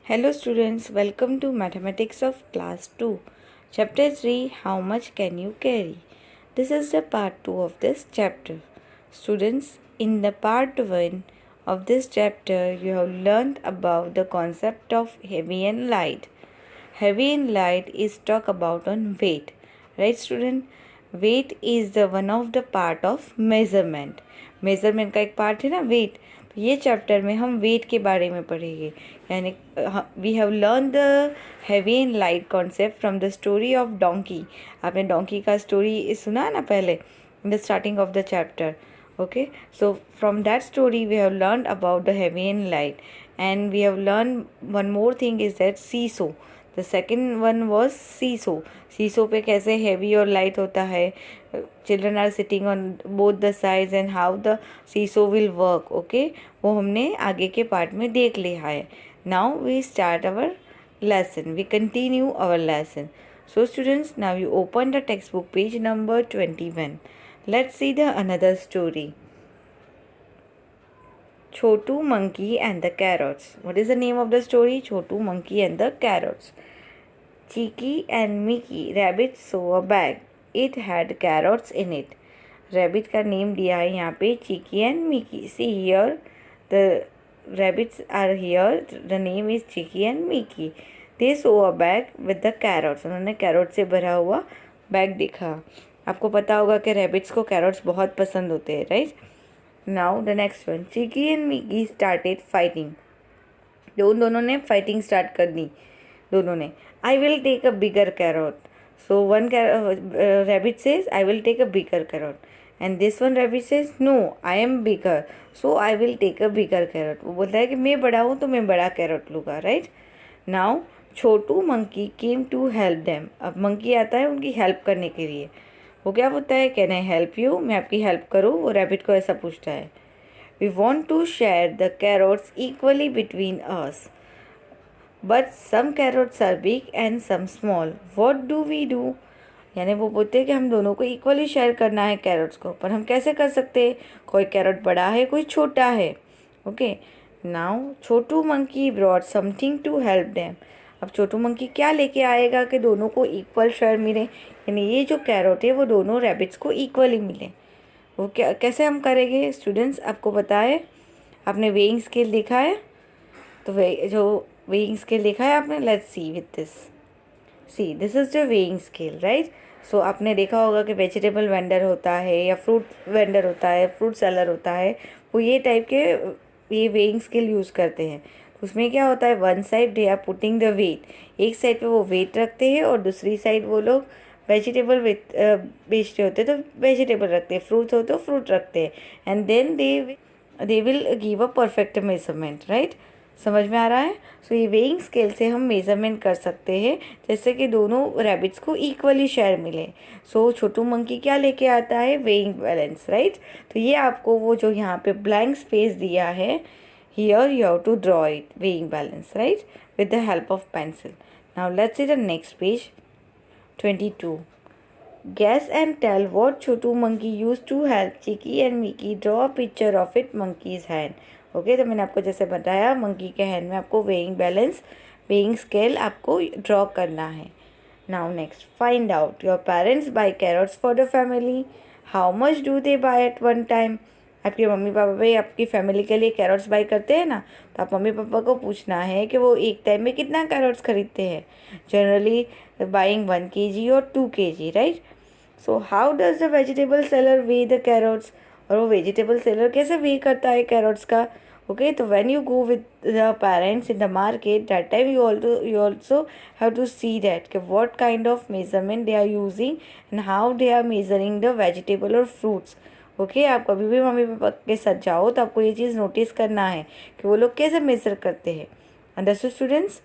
Hello students, welcome to Mathematics of Class 2, Chapter 3, How Much Can You Carry? This is the part 2 of this chapter. Students, in the part 1 of this chapter, you have learned about the concept of heavy and light. Heavy and light is talk about on weight, right student? Weight is the one of the part of measurement. Measurement का एक part है ना wait. तो ये chapter में हम wait के बारे में पढ़ेंगे. यानी we have learn the heavy and light concept from the story of donkey. आपने डोंकी का स्टोरी सुना ना पहले in the starting of the chapter. Okay, so from that story we have learned about the heavy and light, and we have learned one more thing is that seesaw. The second one was seesaw. Seesaw पे कैसे heavy और light होता है. Children are sitting on both the sides and how the seesaw will work. Okay, वो हमने आगे के part में देख लिया है. Now we start our lesson. We continue our lesson. So students, now you open the textbook page number 21. Let's see the another story. Chotu Monkey and the Carrots. What is the name of the story? Chotu Monkey and the Carrots. Cheeky and Mickey rabbit saw a bag. It had carrots in it. Rabbit का name दिया है यहाँ पे Cheeky and Mickey. See here, the rabbits are here. The name is Cheeky and Mickey. They saw a bag with the carrots. उन्होंने carrot से भरा हुआ bag देखा. आपको पता होगा कि रैबिट्स को कैरोट्स बहुत पसंद होते हैं, right? Now the next one, Chiki and Miki started fighting. दोनों ने फाइटिंग स्टार्ट कर दी. दोनों ने I will take a bigger carrot. So one rabbit says I will take a bigger carrot and this one rabbit says no I am bigger so I will take a bigger carrot. वो बोलता है कि मैं बड़ा हूँ तो मैं बड़ा कैरोट लूँगा, right? Now Chhotu monkey came to help them. अब मंकी आता है उनकी हेल्प करने के लिए. वो क्या बोलता है, कैन आई हेल्प यू, मैं आपकी हेल्प करूँ? वो रैबिट को ऐसा पूछता है. We want to share the carrots equally between us but some carrots are big and some small. What do we do? यानी वो बोलते हैं कि हम दोनों को इक्वली शेयर करना है कैरोट्स को, पर हम कैसे कर सकते हैं? कोई कैरोट बड़ा है, कोई छोटा है. Okay, now Chhotu monkey brought something to help them. अब छोटू मंकी क्या लेके आएगा कि दोनों को इक्वल शेयर मिले, यानी ये जो कैरोट है वो दोनों रैबिट्स को इक्वली मिले. वो क्या कैसे हम करेंगे स्टूडेंट्स? आपको पता है, आपने वेइंग स्केल देखा है? तो जो वेइंग स्केल देखा है आपने, let's see with this. See this is the weighing scale, right? So आपने देखा होगा कि वेजिटेबल वेंडर होता है या फ्रूट वेंडर होता है, फ्रूट सेलर होता है, वो ये टाइप के ये वेइंग स्केल यूज़ करते हैं. उसमें क्या होता है, one side they are putting the weight. एक साइड पे वो वेट रखते हैं और दूसरी साइड वो लोग वेजिटेबल बेचते होते हैं तो वेजिटेबल रखते हैं, फ्रूट हो तो फ्रूट रखते हैं, and then they will give a perfect measurement, right? समझ में आ रहा है? सो ये वेइंग स्केल से हम मेजरमेंट कर सकते हैं जैसे कि दोनों रैबिट्स को इक्वली शेयर मिले. सो छोटू मंकी क्या लेके आता है? Weighing balance, right? तो ये आपको वो जो यहाँ पे ब्लैंक स्पेस दिया है, here you have to draw it, weighing balance, right, with the help of pencil. Now let's see the next page, 22. Guess and tell what Chotu monkey used to help Cheeky and Mickey draw a picture of it monkey's hand. Okay, तो मैंने आपको जैसे बताया monkey के hand में आपको weighing balance, weighing scale आपको draw करना है. Now next, find out your parents buy carrots for the family. How much do they buy at one time? आपके मम्मी पापा भाई आपकी फैमिली के लिए कैरोट्स बाई करते हैं ना, तो आप मम्मी पापा को पूछना है कि वो एक टाइम में कितना कैरोट्स खरीदते हैं. जनरली बाइंग 1 kg और 2 kg, right? So how does the vegetable seller way the carrots? और वो वेजिटेबल सेलर कैसे वे करता है कैरोट्स का? ओके, तो when you go with the parents in the market, that time you also have to see that कि what kind of measurement they are using and how they are measuring the vegetable और fruits. Okay, आप कभी भी mummy papa के साथ जाओ तो आपको ये चीज़ नोटिस करना है कि वो लोग कैसे मेजर करते हैं. Understood students?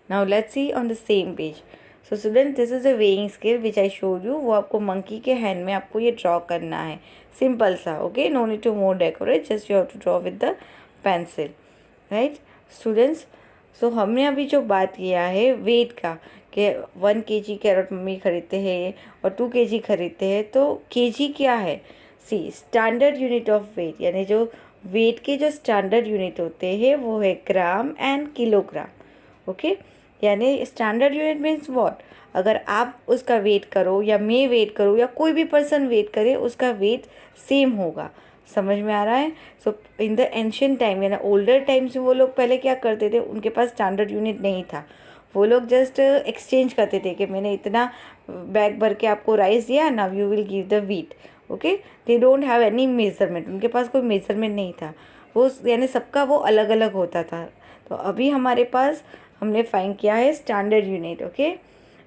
Now let's C on the same page. So student, this is the weighing scale which I showed you. वो आपको मंकी के हैंड में आपको ये ड्रॉ करना है, सिंपल सा. Okay, no need to more decorate, just you have to draw with the pencil, right students? So हमने अभी जो बात किया है वेट का कि 1 kg कैरेट मम्मी खरीदते हैं और 2 kg खरीदते हैं, तो kg क्या है? See standard unit of weight, यानी जो वेट के जो स्टैंडर्ड यूनिट होते हैं वो है ग्राम एंड किलोग्राम। ओके, यानी स्टैंडर्ड यूनिट मीन्स व्हाट, अगर आप उसका वेट करो या मैं वेट करूँ या कोई भी पर्सन वेट करे, उसका वेट सेम होगा। समझ में आ रहा है? सो इन द एंशियंट टाइम यानी ओल्डर टाइम्स में वो लोग पहले क्या करते थे, उनके पास स्टैंडर्ड यूनिट नहीं था। वो लोग जस्ट एक्सचेंज करते थे कि मैंने इतना बैग भर के आपको राइस दिया, now you will give the wheat. Okay, they don't have any measurement, उनके पास कोई मेजरमेंट नहीं था। वो यानी सबका वो अलग अलग होता था। तो अभी हमारे पास हमने फाइंड किया है स्टैंडर्ड यूनिट। ओके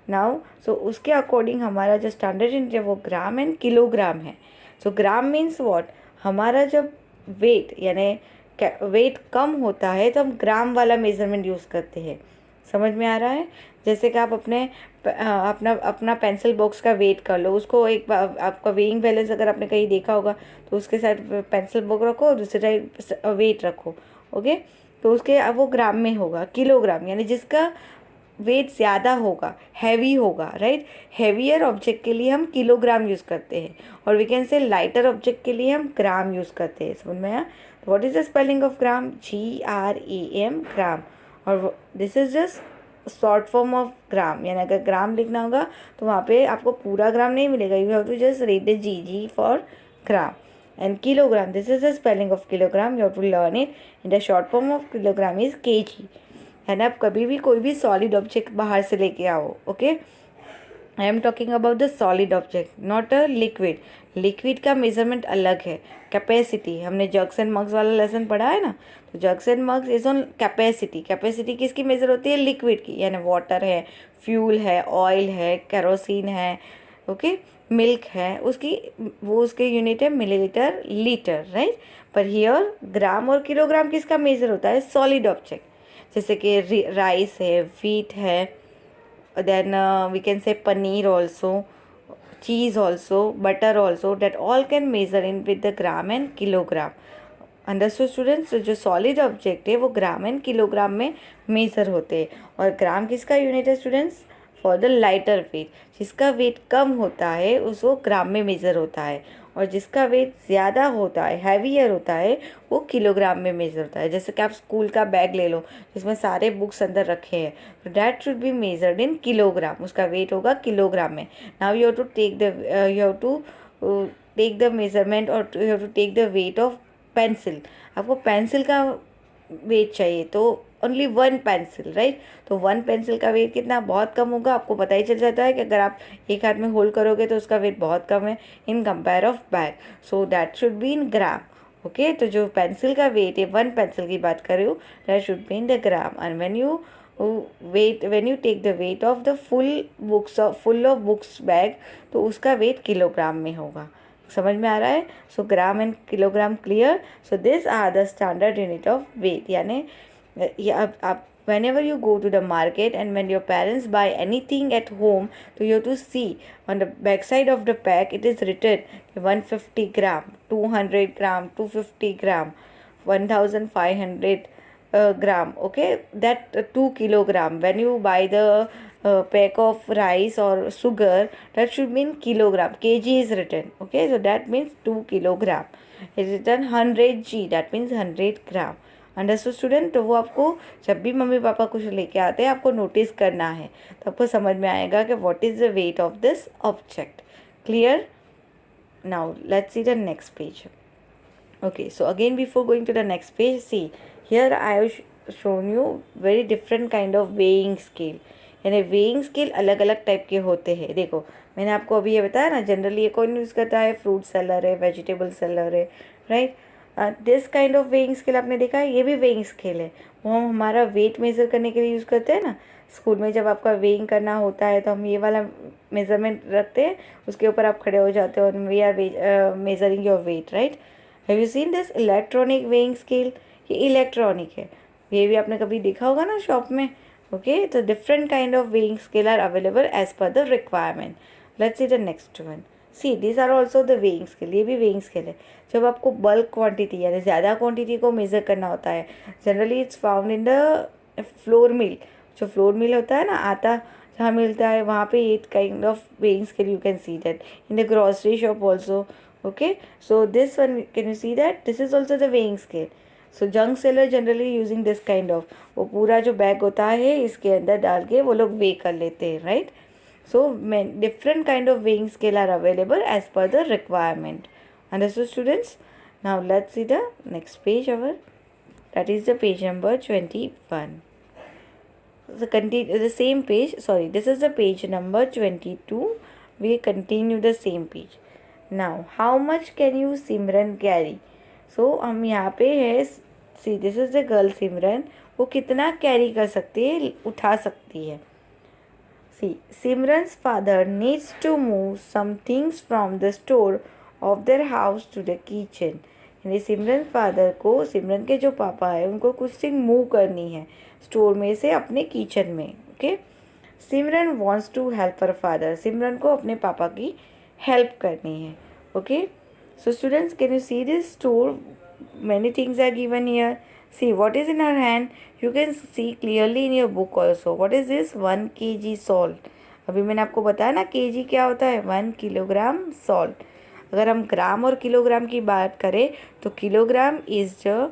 नाउ, सो उसके अकॉर्डिंग हमारा जो स्टैंडर्ड यूनिट है वो ग्राम एंड किलोग्राम है। सो ग्राम मीन्स व्हाट, हमारा जब वेट यानी वेट कम होता है तो हम ग्राम वाला मेजरमेंट यूज़ करते हैं। समझ में आ रहा है? जैसे कि आप अपना अपना पेंसिल बॉक्स का वेट कर लो, उसको एक आपका वेइंग बैलेंस अगर आपने कहीं देखा होगा तो उसके साथ पेंसिल बॉक्स रखो, दूसरी साइड वेट रखो। ओके, तो उसके अब वो ग्राम में होगा। किलोग्राम यानी जिसका वेट ज़्यादा होगा, हैवी होगा, राइट। हैवियर ऑब्जेक्ट के लिए हम किलोग्राम यूज़ करते हैं और we can say lighter object के लिए हम ग्राम यूज़ करते हैं। समझ में आया? What is the spelling of gram? GRAM, gram. और this is just short form of gram, यानी अगर ग्राम लिखना होगा तो वहाँ पे आपको पूरा ग्राम नहीं मिलेगा, you have to just read the G for gram. And kilogram, this is the spelling of kilogram, you have to learn it. In the short form of kilogram is KG। है ना? आप कभी भी कोई भी solid object बाहर से लेके आओ। Okay, I am talking about the solid object, not a liquid. Liquid का मेजरमेंट अलग है। कैपेसिटी, हमने जग्स एंड मग्स वाला लेसन पढ़ा है ना, तो jugs and mugs is on capacity. Capacity किसकी मेजर होती है? लिक्विड की, यानी वाटर है, फ्यूल है, ऑयल है, केरोसिन है, ओके, मिल्क है, उसकी वो उसके यूनिट है मिलीलीटर, लीटर, राइट। पर हियर ग्राम और किलोग्राम किसका मेजर होता है? सॉलिड ऑब्जेक्ट, जैसे कि राइस है, व्हीट है, then we can say paneer also, cheese also, butter also, that all can measure in with the gram and kilogram. Understood students? जो सॉलिड ऑब्जेक्ट है वो ग्राम एंड किलोग्राम में measure होते हैं। और ग्राम किसका यूनिट है students? For the lighter weight, जिसका वेट कम होता है उसको ग्राम में मेजर होता है, और जिसका वेट ज़्यादा होता है, हैवियर होता है, वो किलोग्राम में मेजर होता है। जैसे कि आप स्कूल का बैग ले लो जिसमें सारे बुक्स अंदर रखे हैं, तो that should be measured in kilogram, उसका वेट होगा किलोग्राम में। Now you have to take the measurement और you have to take the weight of pencil. आपको पेंसिल का वेट चाहिए तो ओनली वन पेंसिल, राइट। तो वन पेंसिल का वेट कितना? बहुत कम होगा। आपको पता ही चल जाता है कि अगर आप एक हाथ में होल्ड करोगे तो उसका वेट बहुत कम है इन compare of bag, so that should be in gram. Okay, तो जो पेंसिल का वेट है, वन पेंसिल की बात कर रही हूँ, that should be in the gram. And when you take the weight of the full of books bag, तो उसका वेट किलोग्राम में होगा। समझ में आ रहा है? So gram and kilogram clear. So this are the standard unit of weight. यानी ये आप whenever you go to the market and when your parents buy anything at home, so you have to see on the back side of the pack it is written 150 gram, 200 gram, 250 gram, 1500 gram. Okay, that 2 kilogram. When you buy the pack of rice or sugar, that should mean kilogram. Kg is written. Okay, so that means 2 kilogram. It is written 100 g, that means 100 gram. Understood student? तो वो आपको जब भी mummy papa कुछ लेके आते हैं आपको नोटिस करना है, तो आपको समझ में आएगा कि what is the weight of this object. Clear? Now let's see the next page. Okay, so again before going to the next page, see here I have shown you very different kind of weighing scale. यानी weighing scale अलग अलग type के होते हैं। देखो मैंने आपको अभी ये बताया ना, जनरली ये कौन यूज़ करता है? फ्रूट सेलर है, वेजिटेबल सेलर है, right. This kind of weighing scale आपने देखा है, ये भी वेइंग स्केल है। वो हम हमारा वेट मेज़र करने के लिए यूज़ करते हैं ना। स्कूल में जब आपका वेइंग करना होता है तो हम ये वाला मेज़रमेंट रखते हैं, उसके ऊपर आप खड़े हो जाते हो, we are measuring your weight, right. Have you seen this electronic weighing scale? ये इलेक्ट्रॉनिक है, ये भी आपने कभी देखा होगा ना शॉप में। ओके, तो different kind of weighing scale are available as per the requirement. Let's see the next one. See this are also the weighing scale, ये भी वेइंग स्केल है। जब आपको बल्क क्वांटिटी यानी ज़्यादा क्वांटिटी को मेज़र करना होता है, generally it's found in the flour mill. जो फ्लोर मिल होता है ना, आटा जहाँ मिलता है, वहाँ पे ये kind of weighing scale you can see that in the grocery shop also. Okay, so this one, can you see that this is also the weighing scale. So junk seller generally using this kind of, वो पूरा जो bag होता है इसके अंदर डाल के वो लोग वे कर लेते हैं, right. So different kind of weighing scale are available as per the requirement. Understood, students? Now let's see the next page our, that is the page number 21. The same page, sorry, this is the page number 22. We continue the same page. Now how much can you Simran carry? So हम यहाँ पे है, see this is the girl Simran, वो कितना carry कर सकती है, उठा सकती है. See, Simran's father needs to move some things from the store of their house to the kitchen. यानी सिमरन फादर को, सिमरन के जो पापा है उनको कुछ थिंग मूव करनी है स्टोर में से अपने किचन में. Okay, Simran wants to help her father, Simran को अपने पापा की हेल्प करनी है. Okay, so students, can you see this store? Many things are given here. See what is in her hand. You can see clearly in your book also. What is this? 1 kg salt. अभी मैंने आपको बताया ना kg क्या होता है, 1 kilogram salt. अगर हम ग्राम और किलोग्राम की बात करें तो kilogram is the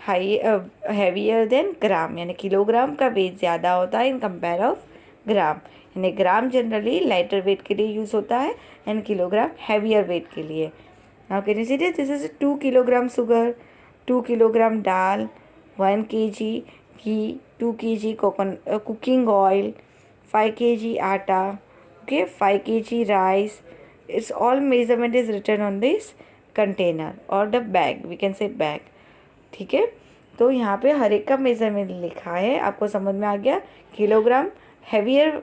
heavier than gram, यानी किलोग्राम का वेट ज़्यादा होता है इन कंपेयर ऑफ ग्राम. यानी ग्राम जनरली लाइटर वेट के लिए यूज़ होता है एंड किलोग्राम हैवियर वेट के लिए. Now can you see this? This is 2 kilogram sugar, 2 kilogram dal, 1 kg ghee, 2 kg cooking oil, 5 kg आटा, okay, 5 kg rice. It's all measurement is written on this container or the bag, we can say bag. ठीक है, तो यहाँ पे हर एक का measurement लिखा है. आपको समझ में आ गया? किलोग्राम हैवियर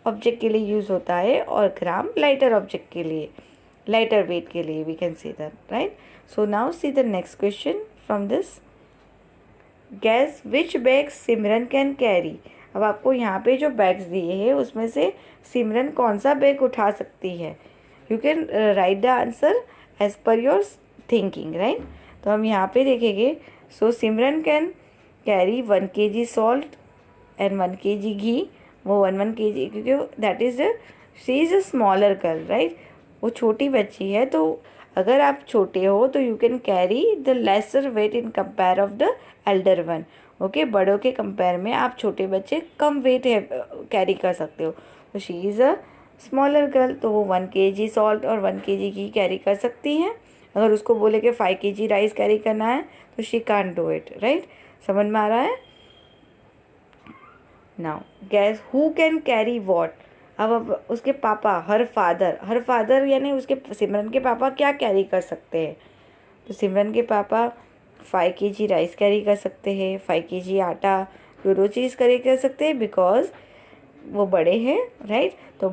ऑब्जेक्ट के लिए यूज़ होता है और ग्राम लाइटर ऑब्जेक्ट के लिए, लाइटर वेट के लिए, we can see that, right. So now see the next question from this. Guess which bags Simran can carry. अब आपको यहाँ पे जो बैग्स दिए हैं उसमें से सिमरन कौन सा बैग उठा सकती है. You can write the answer as per your thinking, right. तो हम यहाँ पे देखेंगे. So Simran can carry 1 kg salt and 1 kg ghee. वो 1 kg, क्योंकि that is she is a smaller girl, right. वो छोटी बच्ची है, तो अगर आप छोटे हो तो you can carry the lesser weight in compare of the elder one. Okay, बड़ों के कंपेयर में आप छोटे बच्चे कम वेट है कैरी कर सकते हो. तो she is a smaller girl, तो वो 1 kg सॉल्ट और 1 kg घी कैरी कर सकती हैं. अगर उसको बोले कि 5 kg राइस कैरी करना है तो she can't do it, right. समझ में आ रहा है? Now gas who can carry what. अब उसके पापा, हर फादर यानी उसके सिमरन के पापा क्या कैरी कर सकते हैं. तो सिमरन के पापा 5 kg राइस कैरी कर सकते हैं, 5 kg आटा, दो चीज़ कैरी कर सकते हैं बिकॉज वो बड़े हैं, राइट. तो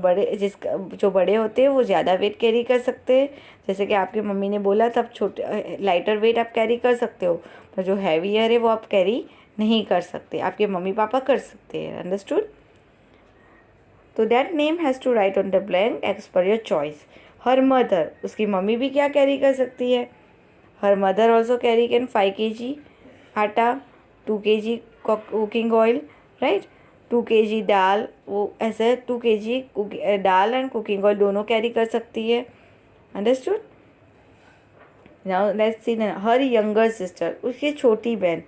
जो बड़े होते हैं वो ज़्यादा वेट कैरी कर सकते हैं. जैसे कि आपकी मम्मी ने बोला तब छोटे लाइटर वेट आप कैरी कर सकते हो, पर जो हैवियर है वो आप कैरी नहीं कर सकते. आपके मम्मी पापा कर सकते हैं. अंडरस्टूड. तो that name has to write on the blank as per your choice. Her mother, उसकी मम्मी भी क्या कैरी कर सकती है. Her mother also carry can 5 kg atta, 2 kg cooking oil, right. 2 kg dal, वो ऐसे 2 kg दाल एंड कुकिंग ऑयल दोनों कैरी कर सकती है. Understood. Now let's see her younger sister, उसकी छोटी बहन,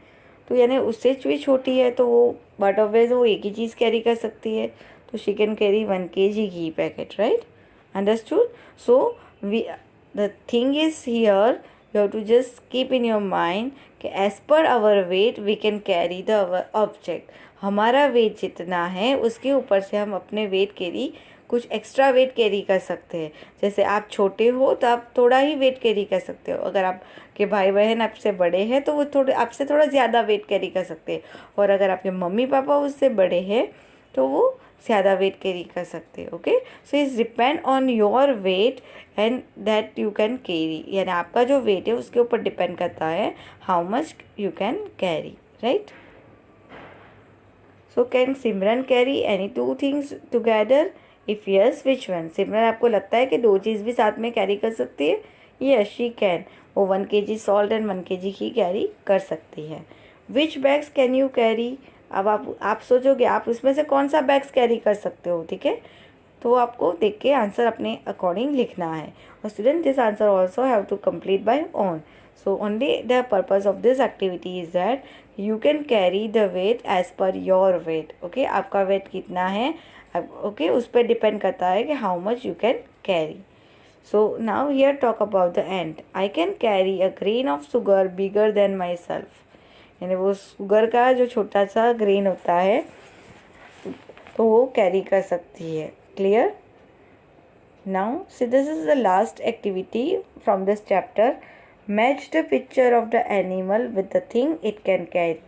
तो यानी उससे भी छोटी है तो वो बट ऑलवेज वो एक ही चीज़ कैरी कर सकती है. तो she can carry 1 kg ghee packet, right. Understood. So we the thing is here, you have to just keep in your mind कि as per our weight we can carry the our object. हमारा wait जितना है उसके ऊपर से हम अपने wait carry, कुछ एक्स्ट्रा वेट कैरी कर सकते हैं. जैसे आप छोटे हो तो आप थोड़ा ही वेट कैरी कर सकते हो. अगर आपके भाई बहन आपसे बड़े हैं तो वो थोड़े आपसे थोड़ा ज़्यादा वेट कैरी कर सकते हैं. और अगर आपके मम्मी पापा उससे बड़े हैं तो वो ज़्यादा वेट कैरी कर सकते हैं. Okay, so it's depend on your weight and that you can carry. यानी आपका जो वेट है उसके ऊपर डिपेंड करता है how much you can carry, right. So can Simran carry any 2 things together. If yes which one. Simran आपको लगता है कि 2 चीज़ भी साथ में कैरी कर सकती है. Yes she can. वो 1 kg salt and 1 kg ghee carry कर सकती है. विच बैग्स कैन यू कैरी. अब आप सोचोगे आप उसमें से कौन सा बैग्स कैरी कर सकते हो. ठीक है, तो आपको देख के आंसर अपने अकॉर्डिंग लिखना है. और student, this answer also have to complete by own. So only the purpose of this activity is that you can carry the weight as per your weight. Okay, आपका weight कितना है, okay, उस पर depend करता है कि how much you can carry. So now here talk about the ant. I can carry a grain of sugar bigger than myself. यानी वो शुगर का जो छोटा सा ग्रेन होता है तो वो कैरी कर सकती है. Clear? Now see this is the last activity from this chapter. Match the picture of the animal with the thing it can carry.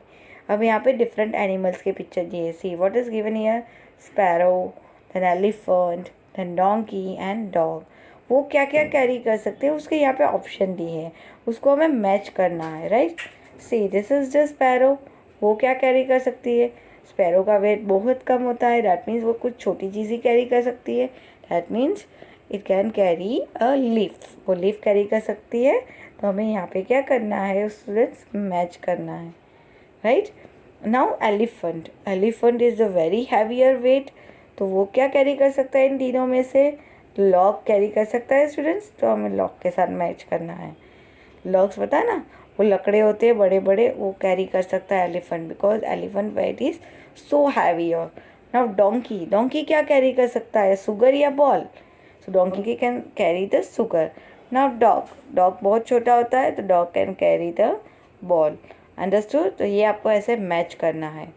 अब यहाँ पे डिफरेंट एनिमल्स के पिक्चर दिए. See what is given here. Sparrow, then elephant, then donkey and dog. वो क्या क्या carry कर सकते हैं उसके यहाँ पे ऑप्शन दिए हैं, उसको हमें मैच करना है. Right? C this is the sparrow. वो क्या कैरी कर सकती है. स्पैरो का वेट बहुत कम होता है. दैट मीन्स वो कुछ छोटी चीज़ ही कैरी कर सकती है. That means it can carry a leaf. वो लीफ कैरी कर सकती है. तो हमें यहाँ पे क्या करना है स्टूडेंट्स, मैच करना है. Right? Now elephant. Elephant is a very heavier weight. तो वो क्या कैरी कर सकता है इन तीनों में से. लॉग कैरी कर सकता है स्टूडेंट्स. तो हमें लॉग के साथ मैच करना है. लॉग्स पता है ना, वो लकड़े होते हैं बड़े बड़े, वो कैरी कर सकता है elephant, because elephant weight is so heavy. और नाउ डोंकी. डोंकी क्या कैरी कर सकता है, सुगर या ball. So donkey can carry the sugar. Now dog. Dog बहुत छोटा होता है तो dog can carry the ball. Understood? तो ये आपको ऐसे मैच करना है.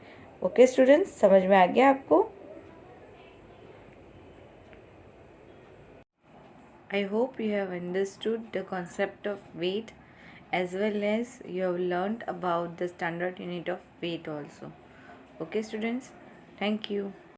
ओके स्टूडेंट्स, समझ में आ गया आपको? I hope you have understood the concept of weight as well as you have learned about the standard unit of weight also. Okay students, thank you.